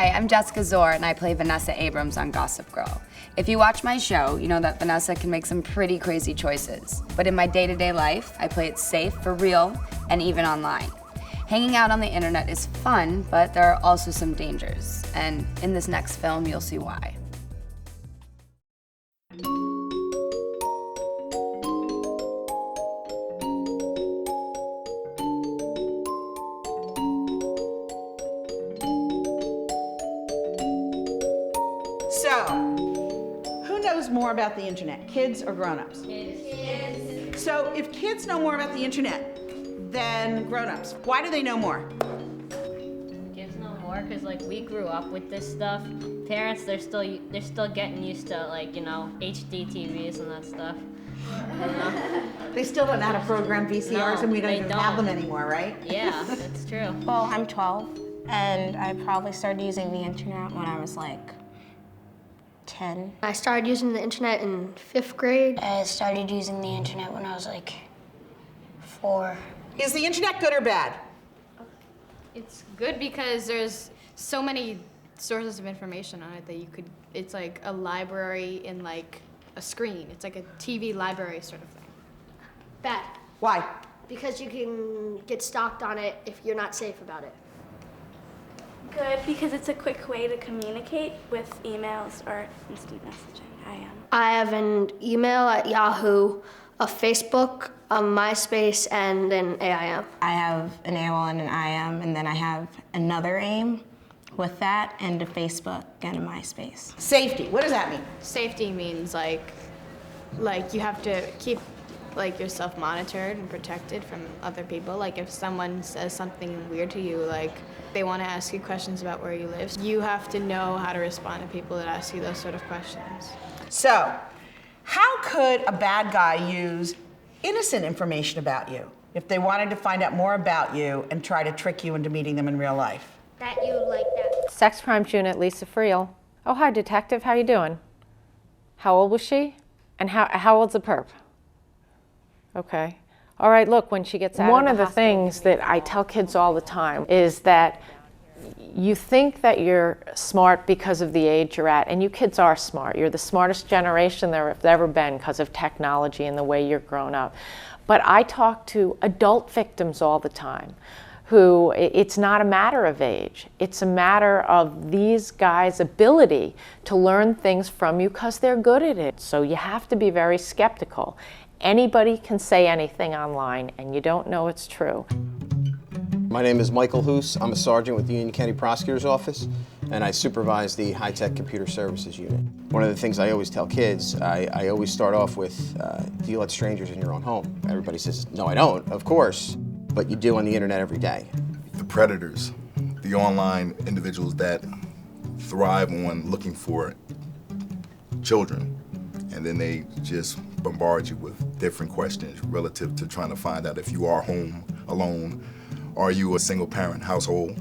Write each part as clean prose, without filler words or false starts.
Hi, I'm Jessica Zor, and I play Vanessa Abrams on Gossip Girl. If you watch my show, you know that Vanessa can make some pretty crazy choices. But in my day-to-day life, I play it safe, for real, and even online. Hanging out on the internet is fun, but there are also some dangers. And in this next film, you'll see why. So, who knows more about the internet, kids or grown-ups? Kids. So, if kids know more about the internet than grown-ups, why do they know more? Kids know more because like we grew up with this stuff. Parents, they're still getting used to like, you know, HD TVs and that stuff. You know? They still don't know how to program VCRs, No, and we don't they even don't. have them anymore, right? Yeah, that's true. Well, I'm 12, and I probably started using the internet when I was like 10. I started using the internet in 5th grade. I started using the internet when I was like 4. Is the internet good or bad? It's good because there's so many sources of information on it that it's like a library in like a screen. It's like a TV library sort of thing. Bad, Why? because you can get stalked on it if you're not safe about it. Good, because it's a quick way to communicate with emails or instant messaging. I have an email at Yahoo, a Facebook, a MySpace, and an AIM. I have an AOL and an IM, and then I have another AIM with that, and a Facebook and a MySpace. Safety, what does that mean? Safety means like you have to keep like yourself monitored and protected from other people. Like if someone says something weird to you, like they want to ask you questions about where you live, you have to know how to respond to people that ask you those sort of questions. So, how could a bad guy use innocent information about you if they wanted to find out more about you and try to trick you into meeting them in real life? That you like that. Sex Crimes Unit, Lisa Friel. Oh, hi, detective. How you doing? How old was she? And how old's the perp? Okay. All right, look, when she gets out One of of the the things that I tell kids all the time is that you think that you're smart because of the age you're at, and you kids are smart. You're the smartest generation there have ever been because of technology and the way you're grown up. But I talk to adult victims all the time who, it's not a matter of age. It's a matter of these guys' ability to learn things from you because they're good at it. So you have to be very skeptical. Anybody can say anything online, and you don't know it's true. My name is Michael Hoos. I'm a sergeant with the Union County Prosecutor's Office, and I supervise the High-Tech Computer Services Unit. One of the things I always tell kids, I always start off with, do you let strangers in your own home? Everybody says, no, I don't, of course, but you do on the internet every day. The predators, the online individuals that thrive on looking for children, and then they just bombard you with different questions relative to trying to find out if you are home alone. Are you a single parent household?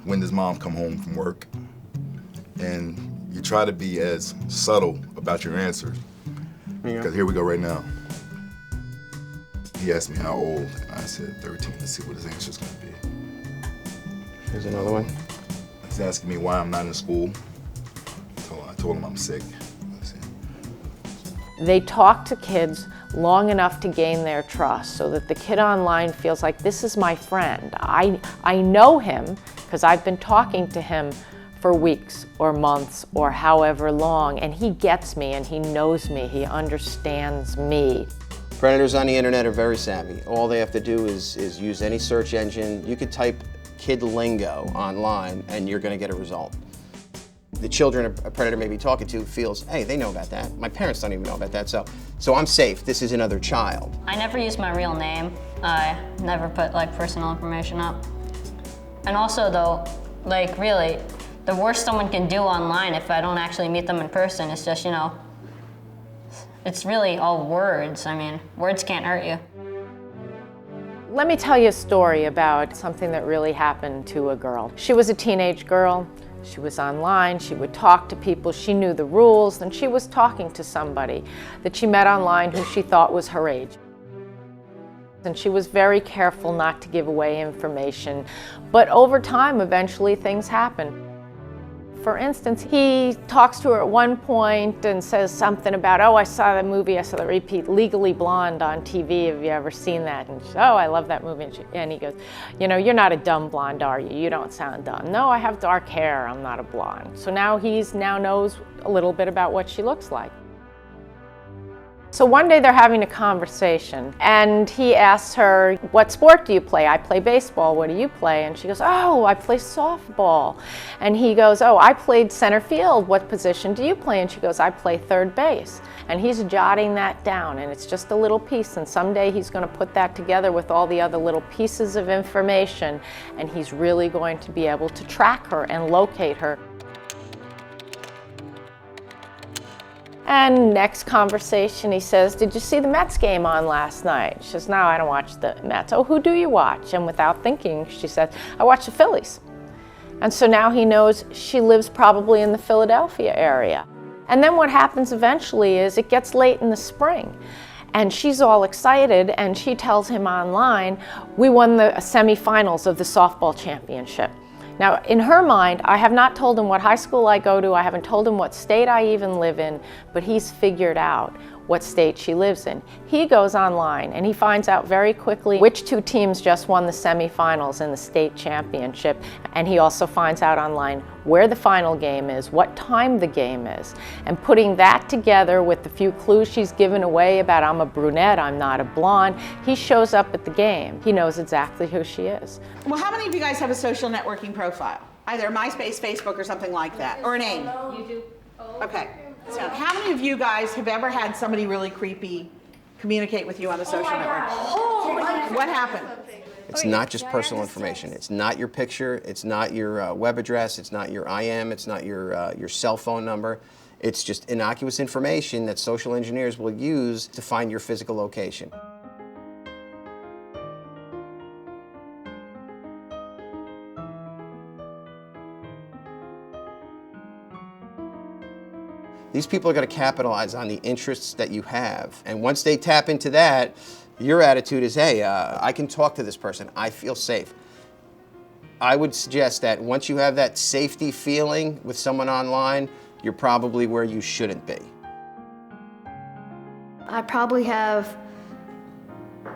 When does mom come home from work? And you try to be as subtle about your answers. Because here we go right now. He asked me how old, and I said 13. Let's see what his answer's gonna be. Here's another one. He's asking me why I'm not in school. So I told him I'm sick. Let's see. They talk to kids long enough to gain their trust so that the kid online feels like, this is my friend. I know him because I've been talking to him for weeks or months or however long, and he gets me and he knows me, he understands me. Predators on the internet are very savvy. All they have to do is use any search engine. You could type kid lingo online and you're gonna get a result. The children a predator may be talking to feels, hey, they know about that. My parents don't even know about that, so I'm safe. This is another child. I never use my real name. I never put like personal information up. And also though, like really, the worst someone can do online if I don't actually meet them in person is just, you know, it's really all words. I mean, words can't hurt you. Let me tell you a story about something that really happened to a girl. She was a teenage girl. She was online, she would talk to people, she knew the rules, and she was talking to somebody that she met online who she thought was her age. And she was very careful not to give away information, but over time, eventually things happened. For instance, he talks to her at one point and says something about, oh, I saw the repeat, Legally Blonde on TV. Have you ever seen that? And she, oh, I love that movie. And he goes, you know, you're not a dumb blonde, are you? You don't sound dumb. No, I have dark hair. I'm not a blonde. So now he knows a little bit about what she looks like. So one day they're having a conversation and he asks her, what sport do you play? I play baseball, what do you play? And she goes, oh, I play softball. And he goes, oh, I played center field, what position do you play? And she goes, I play third base. And he's jotting that down, and it's just a little piece, and someday he's going to put that together with all the other little pieces of information, and he's really going to be able to track her and locate her. And next conversation, he says, did you see the Mets game on last night? She says, no, I don't watch the Mets. Oh, who do you watch? And without thinking, she says, I watch the Phillies. And so now he knows she lives probably in the Philadelphia area. And then what happens eventually is it gets late in the spring. And she's all excited, and she tells him online, we won the semifinals of the softball championship. Now, in her mind, I have not told him what high school I go to, I haven't told him what state I even live in, but he's figured out what state she lives in. He goes online and he finds out very quickly which two teams just won the semifinals in the state championship, and he also finds out online where the final game is, what time the game is, and putting that together with the few clues she's given away about I'm a brunette, I'm not a blonde, he shows up at the game. He knows exactly who she is. Well, how many of you guys have a social networking profile? Either MySpace, Facebook, or something like that, or a name? You do. Okay. So how many of you guys have ever had somebody really creepy communicate with you on the social network? What happened? It's not just personal information. It's not your picture. It's not your web address. It's not your IM. It's not your cell phone number. It's just innocuous information that social engineers will use to find your physical location. These people are going to capitalize on the interests that you have. And once they tap into that, your attitude is, hey, I can talk to this person. I feel safe. I would suggest that once you have that safety feeling with someone online, you're probably where you shouldn't be. I probably have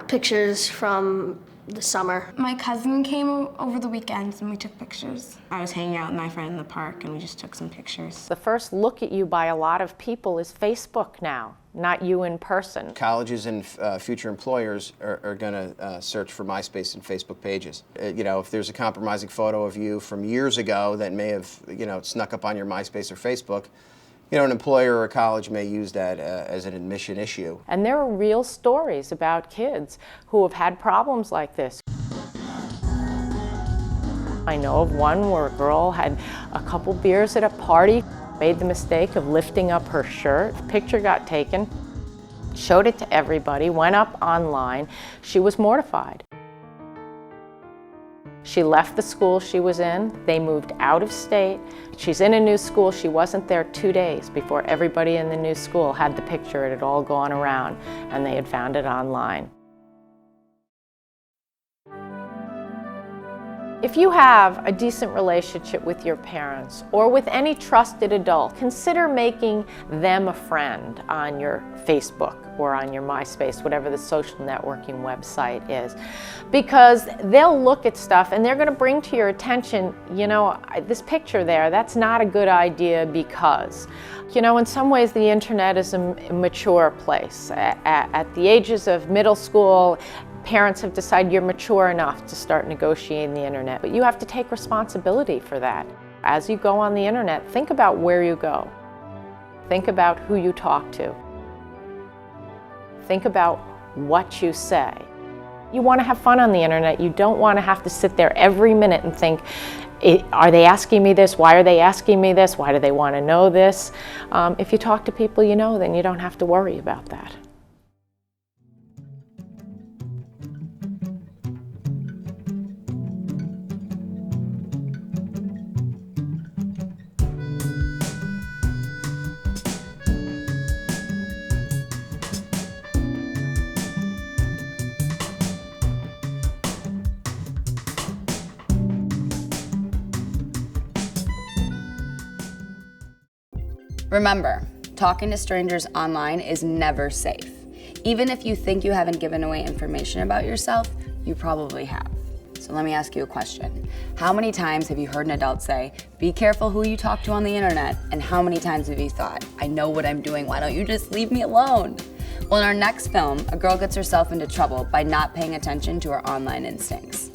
pictures from the summer. My cousin came over the weekends and we took pictures. I was hanging out with my friend in the park and we just took some pictures. The first look at you by a lot of people is Facebook now, not you in person. Colleges and future employers are going to search for MySpace and Facebook pages. You know, if there's a compromising photo of you from years ago that may have, you know, snuck up on your MySpace or Facebook, you know, an employer or a college may use that as an admission issue. And there are real stories about kids who have had problems like this. I know of one where a girl had a couple beers at a party, made the mistake of lifting up her shirt. The picture got taken, showed it to everybody, went up online. She was mortified. She left the school she was in. They moved out of state. She's in a new school. She wasn't there 2 days before everybody in the new school had the picture. It had all gone around, and they had found it online. If you have a decent relationship with your parents or with any trusted adult, consider making them a friend on your Facebook or on your MySpace, whatever the social networking website is, because they'll look at stuff and they're going to bring to your attention, you know, this picture there, that's not a good idea because, you know, in some ways the internet is a mature place. At the ages of middle school, parents have decided you're mature enough to start negotiating the internet, but you have to take responsibility for that. As you go on the internet, think about where you go. Think about who you talk to. Think about what you say. You want to have fun on the internet. You don't want to have to sit there every minute and think, are they asking me this? Why are they asking me this? Why do they want to know this? If you talk to people you know, then you don't have to worry about that. Remember, talking to strangers online is never safe. Even if you think you haven't given away information about yourself, you probably have. So let me ask you a question. How many times have you heard an adult say, be careful who you talk to on the internet? And how many times have you thought, I know what I'm doing, why don't you just leave me alone? Well, in our next film, a girl gets herself into trouble by not paying attention to her online instincts.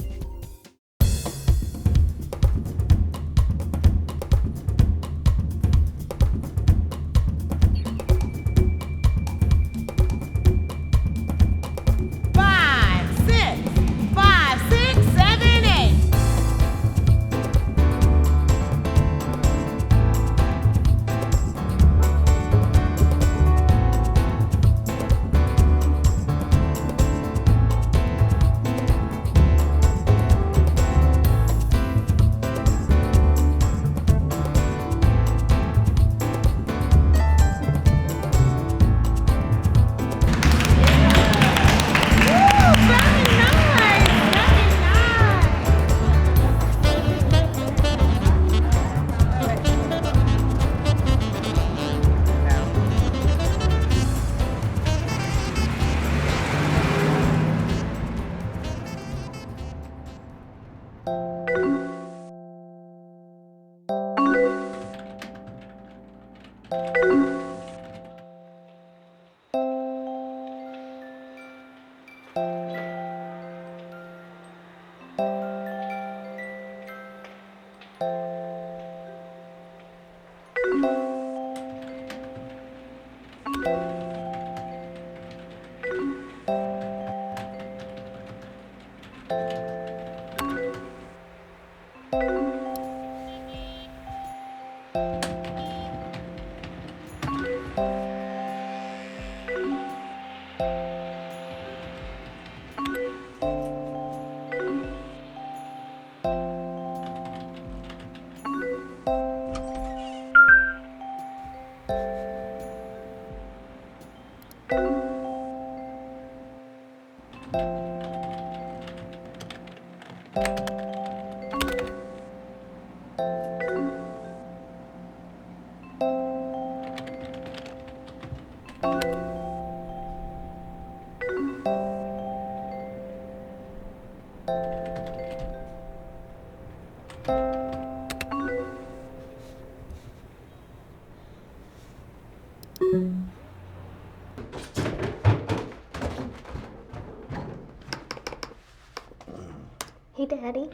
Hey, Daddy.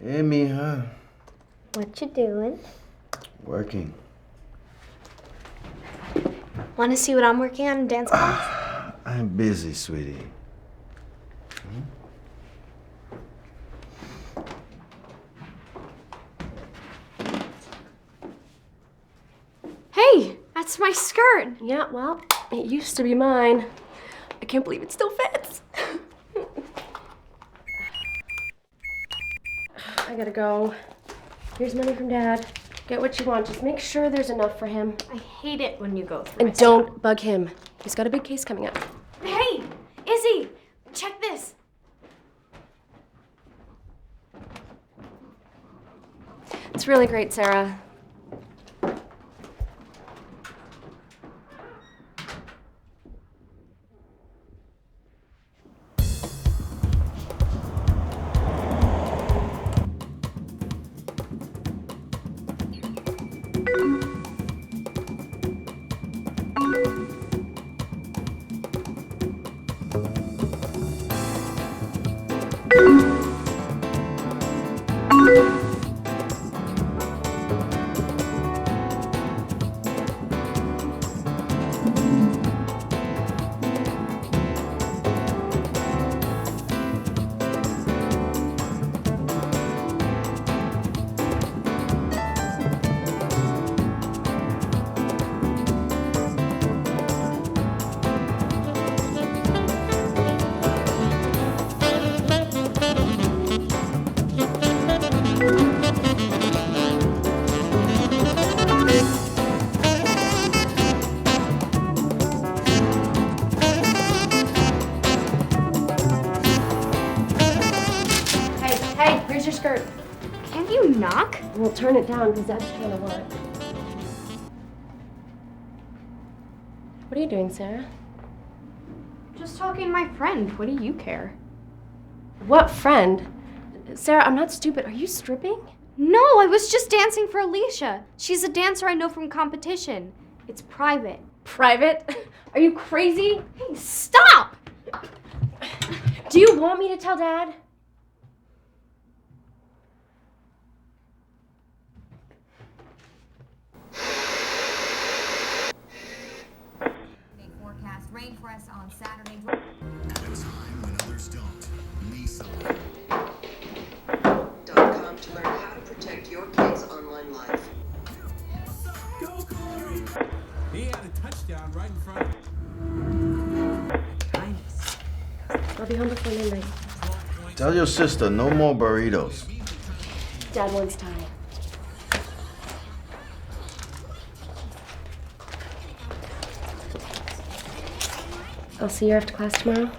Hey, mija. What you doing? Working. Want to see what I'm working on in dance class? I'm busy, sweetie. Hey, that's my skirt. Yeah, well, it used to be mine. I can't believe it still fits. I gotta go. Here's money from Dad. Get what you want. Just make sure there's enough for him. I hate it when you go through And don't bug him. He's got a big case coming up. Hey, Izzy, check this. It's really great, Sarah. Your skirt. Can you knock? Well, turn it down because that's kind of what. What are you doing, Sarah? Just talking to my friend. What do you care? What friend? Sarah, I'm not stupid. Are you stripping? No, I was just dancing for Alicia. She's a dancer I know from competition. It's private. Private? Are you crazy? Hey, stop! Do you want me to tell Dad? Forecast rain for us on Saturday. A time when others don't. Nissan.com to learn how to protect your kids' online life. Go Corey! He had a touchdown right in front of him. I'll be home before midnight. Tell your sister no more burritos. Dad wants time. I'll see you after class tomorrow.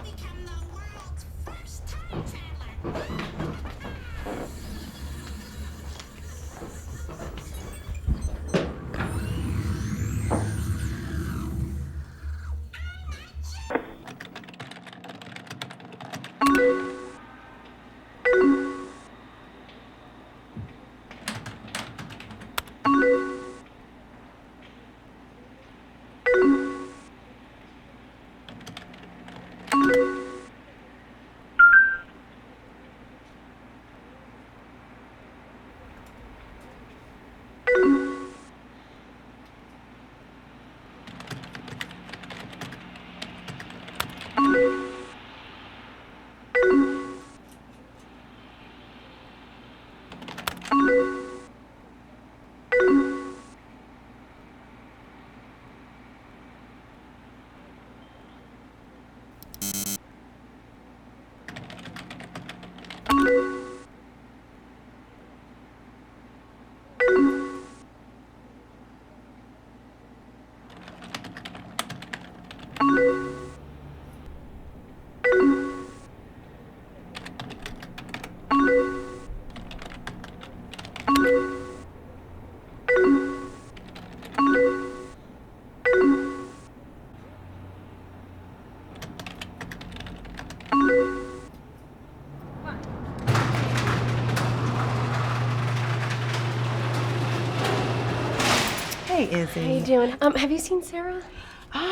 Hey, Izzy. How you doing? Have you seen Sarah?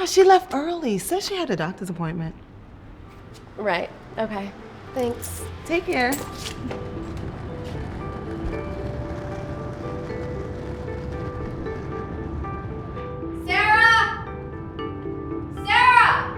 She left early. Said she had a doctor's appointment. Right. Okay. Thanks. Take care. Sarah! Sarah!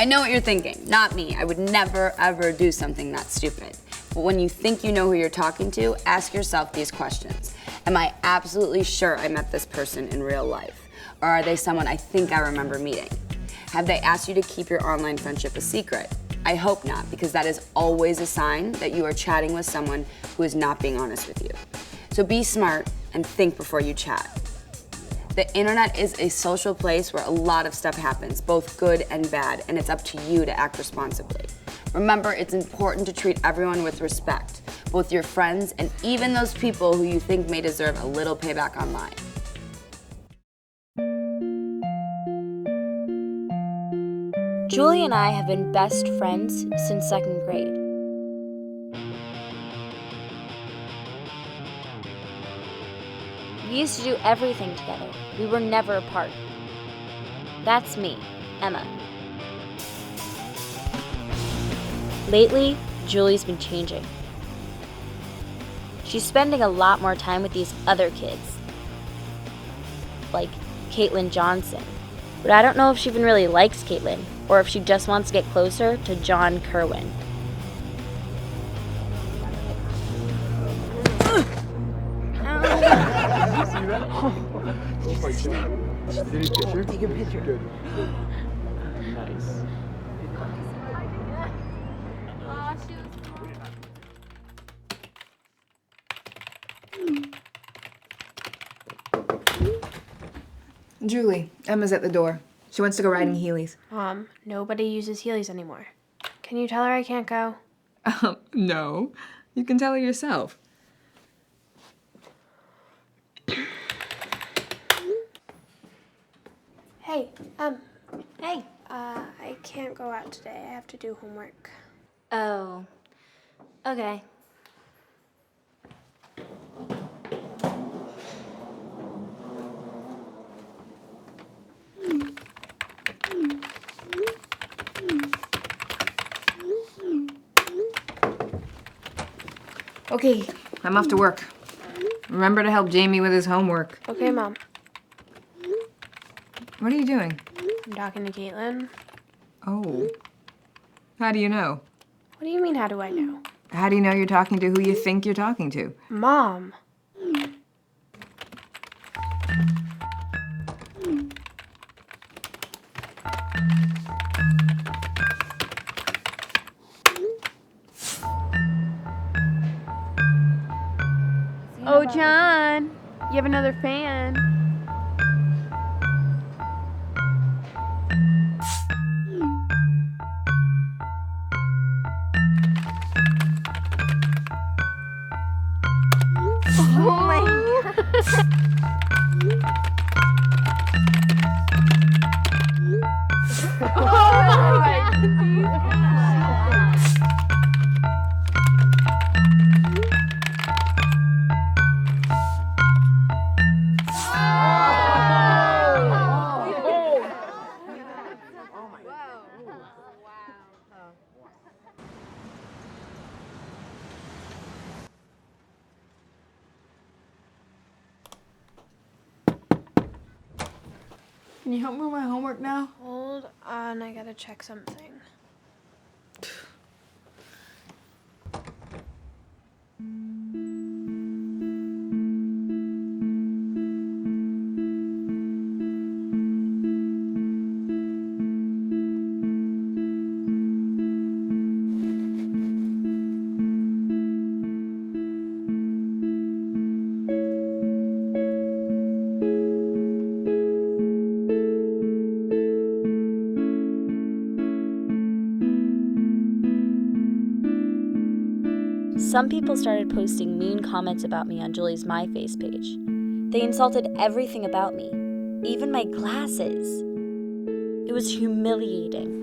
I know what you're thinking, not me. I would never, ever do something that stupid. But when you think you know who you're talking to, ask yourself these questions. Am I absolutely sure I met this person in real life? Or are they someone I think I remember meeting? Have they asked you to keep your online friendship a secret? I hope not, because that is always a sign that you are chatting with someone who is not being honest with you. So be smart and think before you chat. The internet is a social place where a lot of stuff happens, both good and bad, and it's up to you to act responsibly. Remember, it's important to treat everyone with respect, both your friends and even those people who you think may deserve a little payback online. Julie and I have been best friends since 2nd grade. We used to do everything together. We were never apart. That's me, Emma. Lately, Julie's been changing. She's spending a lot more time with these other kids, like Caitlin Johnson. But I don't know if she even really likes Caitlin, or if she just wants to get closer to John Kerwin. Take a picture. Good. Nice. Julie, Emma's at the door. She wants to go riding Heelys. Mom, nobody uses Heelys anymore. Can you tell her I can't go? No. You can tell her yourself. Hey, hey. I can't go out today. I have to do homework. Oh, okay. Okay, I'm off to work. Remember to help Jamie with his homework. Okay, Mom. What are you doing? I'm talking to Caitlin. Oh. How do you know? What do you mean, how do I know? How do you know you're talking to who you think you're talking to? Mom. Oh, John, you have another fan. Oh my Can you help me with my homework now? Hold on, I gotta check something. Some people started posting mean comments about me on Julie's MyFace page. They insulted everything about me, even my glasses. It was humiliating.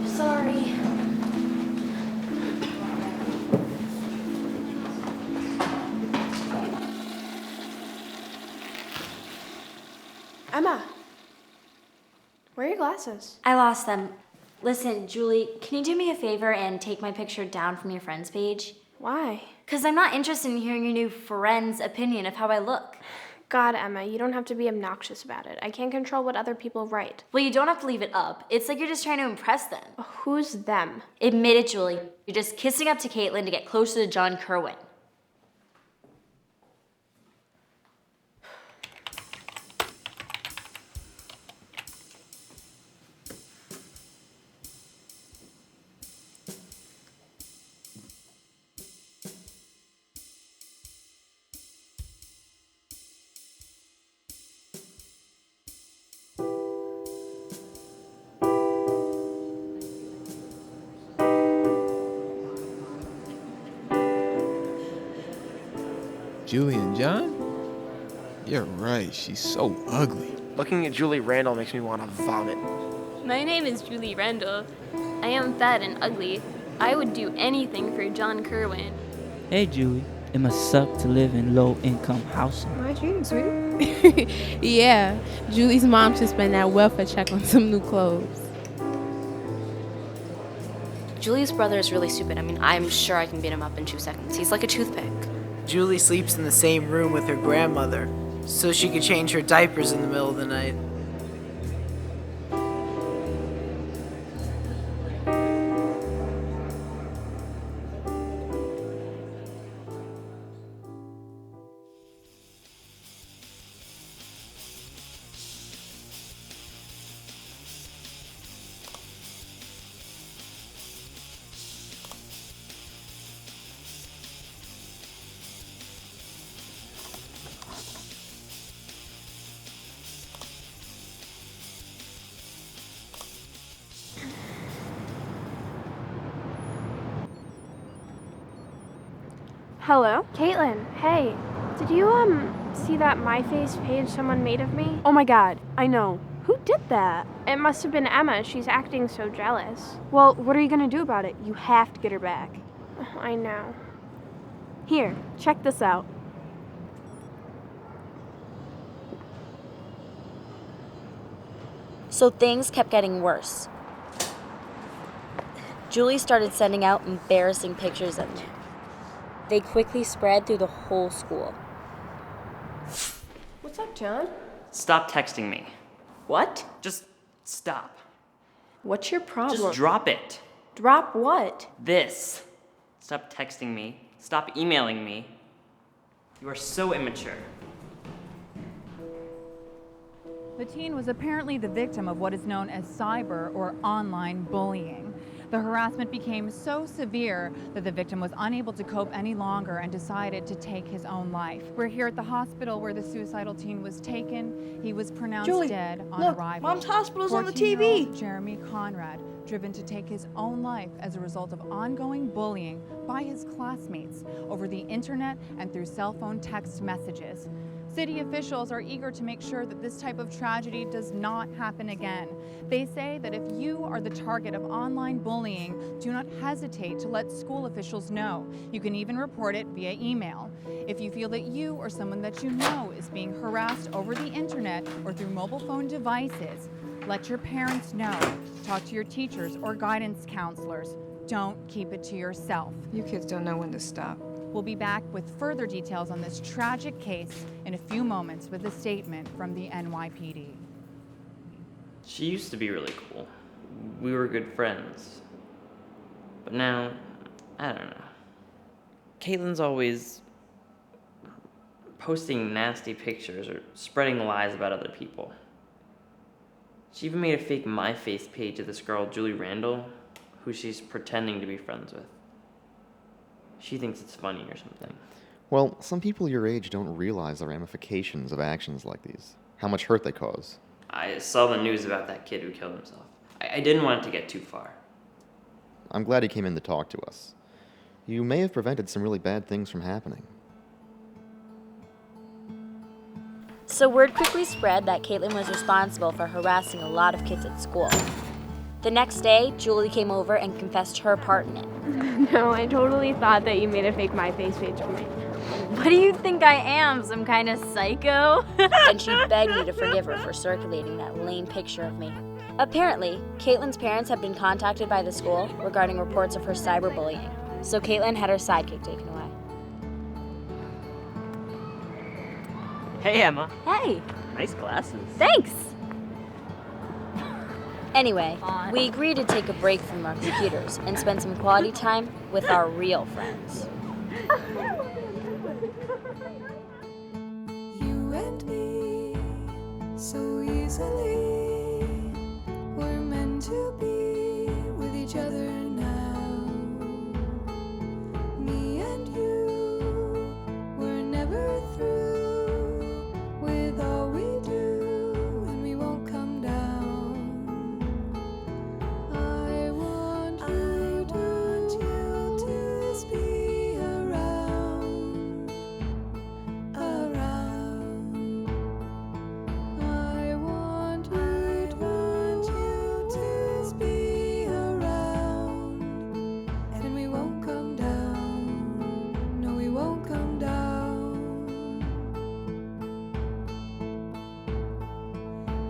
Sorry. Emma, where are your glasses? I lost them. Listen, Julie, can you do me a favor and take my picture down from your friend's page? Why? Because I'm not interested in hearing your new friend's opinion of how I look. God, Emma, you don't have to be obnoxious about it. I can't control what other people write. Well, you don't have to leave it up. It's like you're just trying to impress them. Who's them? Admit it, Julie. You're just kissing up to Caitlin to get closer to John Kerwin. Julie and John? You're right, she's so ugly. Looking at Julie Randall makes me want to vomit. My name is Julie Randall. I am fat and ugly. I would do anything for John Kerwin. Hey, Julie. It must suck to live in low-income housing. My dream, sweetie. Yeah, Julie's mom should spend that welfare check on some new clothes. Julie's brother is really stupid. I mean, I'm sure I can beat him up in 2 seconds. He's like a toothpick. Julie sleeps in the same room with her grandmother, so she could change her diapers in the middle of the night. Hello? Caitlin, hey. Did you, see that MyFace page someone made of me? Oh my god, I know. Who did that? It must have been Emma. She's acting so jealous. Well, what are you gonna do about it? You have to get her back. I know. Here, check this out. So things kept getting worse. Julie started sending out embarrassing pictures of me. They quickly spread through the whole school. What's up, John? Stop texting me. What? Just stop. What's your problem? Just drop it. Drop what? This. Stop texting me. Stop emailing me. You are so immature. The teen was apparently the victim of what is known as cyber or online bullying. The harassment became so severe that the victim was unable to cope any longer and decided to take his own life. We're here at the hospital where the suicidal teen was taken. He was pronounced Julie, dead on look, arrival. Mom's hospital's on the 14-year-old TV. Jeremy Conrad, driven to take his own life as a result of ongoing bullying by his classmates over the internet and through cell phone text messages. City officials are eager to make sure that this type of tragedy does not happen again. They say that if you are the target of online bullying, do not hesitate to let school officials know. You can even report it via email. If you feel that you or someone that you know is being harassed over the internet or through mobile phone devices, let your parents know. Talk to your teachers or guidance counselors. Don't keep it to yourself. You kids don't know when to stop. We'll be back with further details on this tragic case in a few moments with a statement from the NYPD. She used to be really cool. We were good friends. But now, I don't know. Caitlin's always posting nasty pictures or spreading lies about other people. She even made a fake MyFace page of this girl, Julie Randall, who she's pretending to be friends with. She thinks it's funny or something. Well, some people your age don't realize the ramifications of actions like these, how much hurt they cause. I saw the news about that kid who killed himself. I didn't want it to get too far. I'm glad you came in to talk to us. You may have prevented some really bad things from happening. So word quickly spread that Caitlin was responsible for harassing a lot of kids at school. The next day, Julie came over and confessed her part in it. No, I totally thought that you made a fake MyFace page for me. What do you think I am, some kind of psycho? And she begged me to forgive her for circulating that lame picture of me. Apparently, Caitlin's parents have been contacted by the school regarding reports of her cyberbullying. so Caitlin had her sidekick taken away. Hey, Emma. Hey! Nice glasses. Thanks! Anyway, we agreed to take a break from our computers and spend some quality time with our real friends. You and me, so easily, we're meant to be with each other now. Me and you, we're never through with all we do, and we won't come down. I want you to be around. I want you to be around, and we won't come down. No, we won't come down.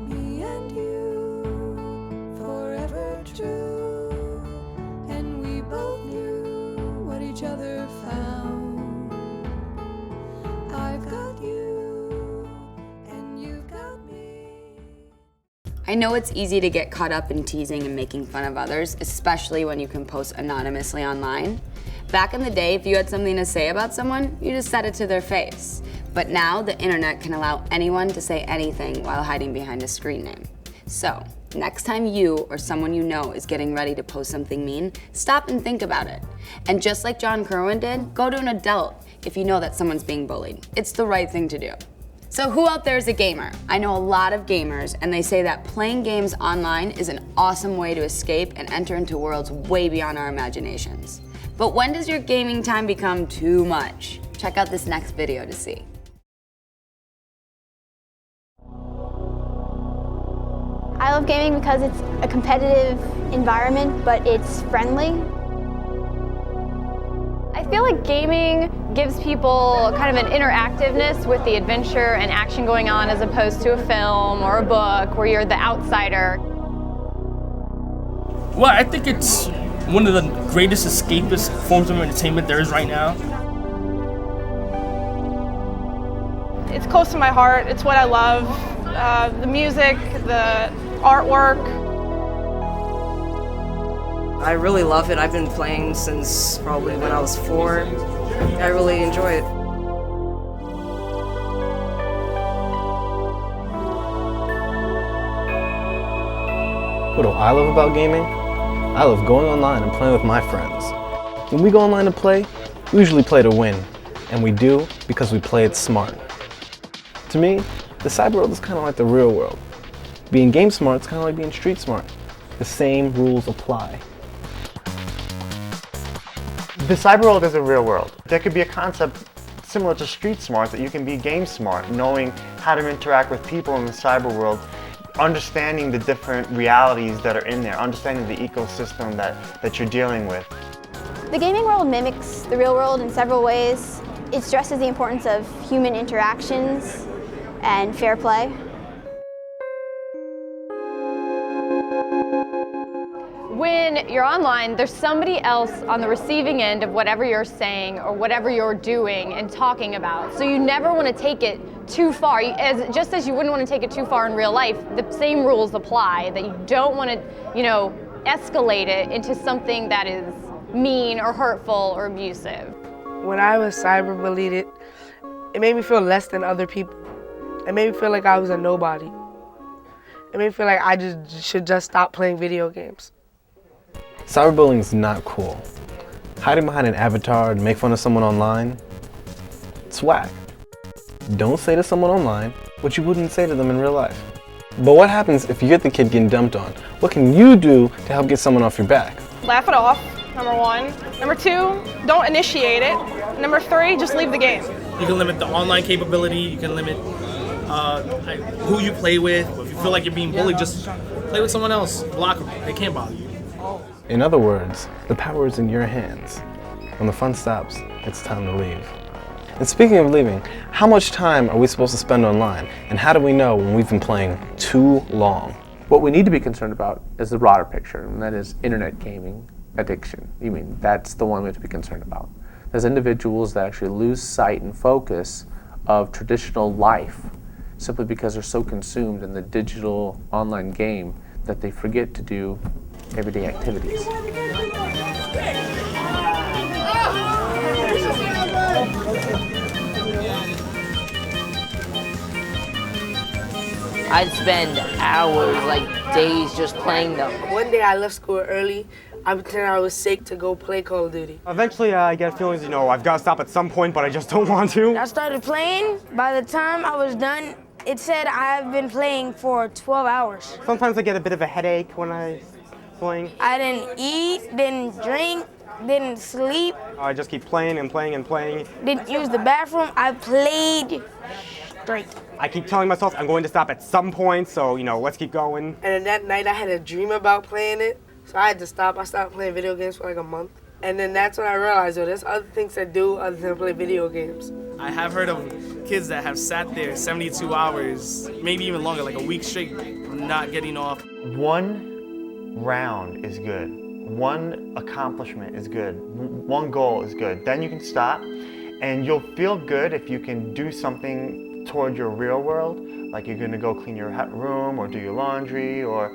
Me and you, forever true, and we both knew what each other found. I've got you, and you've got me. I know it's easy to get caught up in teasing and making fun of others, especially when you can post anonymously online. Back in the day, if you had something to say about someone, you just said it to their face. But now, the internet can allow anyone to say anything while hiding behind a screen name. So, next time you or someone you know is getting ready to post something mean, stop and think about it. And just like John Kerwin did, go to an adult if you know that someone's being bullied. It's the right thing to do. So who out there is a gamer? I know a lot of gamers, and they say that playing games online is an awesome way to escape and enter into worlds way beyond our imaginations. But when does your gaming time become too much? Check out this next video to see. I love gaming because it's a competitive environment, but it's friendly. I feel like gaming gives people kind of an interactiveness with the adventure and action going on as opposed to a film or a book where you're the outsider. Well, I think it's one of the greatest escapist forms of entertainment there is right now. It's close to my heart. It's what I love. The music, the artwork. I really love it. I've been playing since probably when I was 4. I really enjoy it. What do I love about gaming? I love going online and playing with my friends. When we go online to play, we usually play to win, and we do because we play it smart. To me, the cyber world is kind of like the real world. Being game smart is kind of like being street smart. The same rules apply. The cyber world is a real world. There could be a concept similar to street smart, that you can be game smart, knowing how to interact with people in the cyber world, understanding the different realities that are in there, understanding the ecosystem that you're dealing with. The gaming world mimics the real world in several ways. It stresses the importance of human interactions and fair play. When you're online, there's somebody else on the receiving end of whatever you're saying or whatever you're doing and talking about. So you never want to take it too far. Just as you wouldn't want to take it too far in real life, the same rules apply, that you don't want to, escalate it into something that is mean or hurtful or abusive. When I was cyberbullied, it made me feel less than other people. It made me feel like I was a nobody. It made me feel like I should just stop playing video games. Cyberbullying is not cool. Hiding behind an avatar to make fun of someone online, it's whack. Don't say to someone online what you wouldn't say to them in real life. But what happens if you get the kid getting dumped on? What can you do to help get someone off your back? Laugh it off, number 1. Number 2, don't initiate it. Number 3, just leave the game. You can limit the online capability, you can limit who you play with. If you feel like you're being bullied, just play with someone else. Block them, they can't bother you. In other words, the power is in your hands. When the fun stops, it's time to leave. And speaking of leaving, how much time are we supposed to spend online? And how do we know when we've been playing too long? What we need to be concerned about is the broader picture, and that is internet gaming addiction. You mean that's the one we have to be concerned about. There's individuals that actually lose sight and focus of traditional life simply because they're so consumed in the digital online game that they forget to do everyday activities. I'd spend hours, like days, just playing them. One day I left school early. I pretended I was sick to go play Call of Duty. Eventually I get feelings, I've got to stop at some point, but I just don't want to. I started playing. By the time I was done, it said I've been playing for 12 hours. Sometimes I get a bit of a headache when I'm playing. I didn't eat, didn't drink, didn't sleep. I just keep playing and playing and playing. Didn't use the bathroom. I played straight. I keep telling myself I'm going to stop at some point, so, let's keep going. And then that night I had a dream about playing it, so I had to stop. I stopped playing video games for like a month. And then that's when I realized, there's other things to do other than play video games. I have heard of kids that have sat there 72 hours, maybe even longer, like a week straight, not getting off. One round is good. One accomplishment is good. One goal is good. Then you can stop, and you'll feel good if you can do something toward your real world, like you're gonna go clean your room or do your laundry or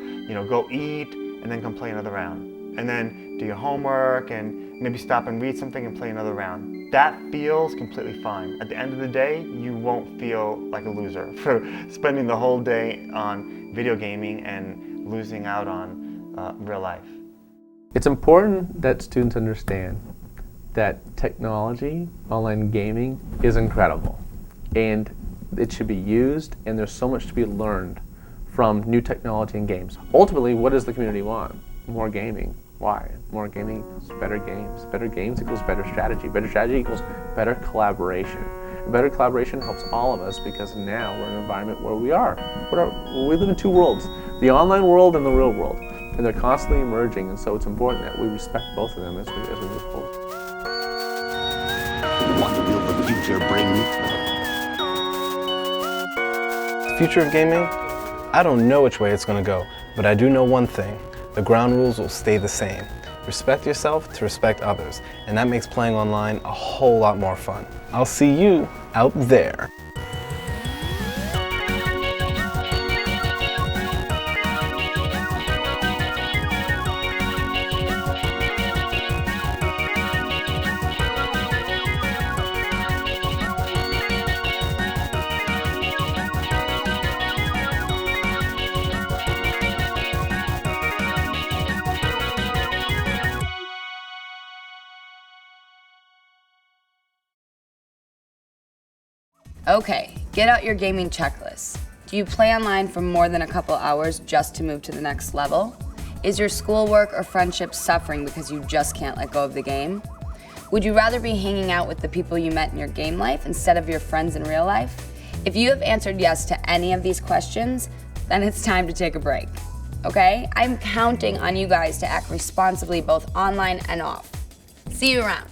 go eat and then come play another round. And then do your homework and maybe stop and read something and play another round. That feels completely fine. At the end of the day, you won't feel like a loser for spending the whole day on video gaming and losing out on real life. It's important that students understand that technology, online gaming, is incredible. And it should be used, and there's so much to be learned from new technology and games. Ultimately, what does the community want? More gaming. Why? More gaming equals better games. Better games equals better strategy. Better strategy equals better collaboration. And better collaboration helps all of us because now we're in an environment where we live in two worlds, the online world and the real world. And they're constantly emerging, and so it's important that we respect both of them as we move forward. What will the future bring? The future of gaming? I don't know which way it's going to go, but I do know one thing. The ground rules will stay the same. Respect yourself to respect others, and that makes playing online a whole lot more fun. I'll see you out there. Okay, get out your gaming checklist. Do you play online for more than a couple hours just to move to the next level? Is your schoolwork or friendship suffering because you just can't let go of the game? Would you rather be hanging out with the people you met in your game life instead of your friends in real life? If you have answered yes to any of these questions, then it's time to take a break, okay? I'm counting on you guys to act responsibly both online and off. See you around.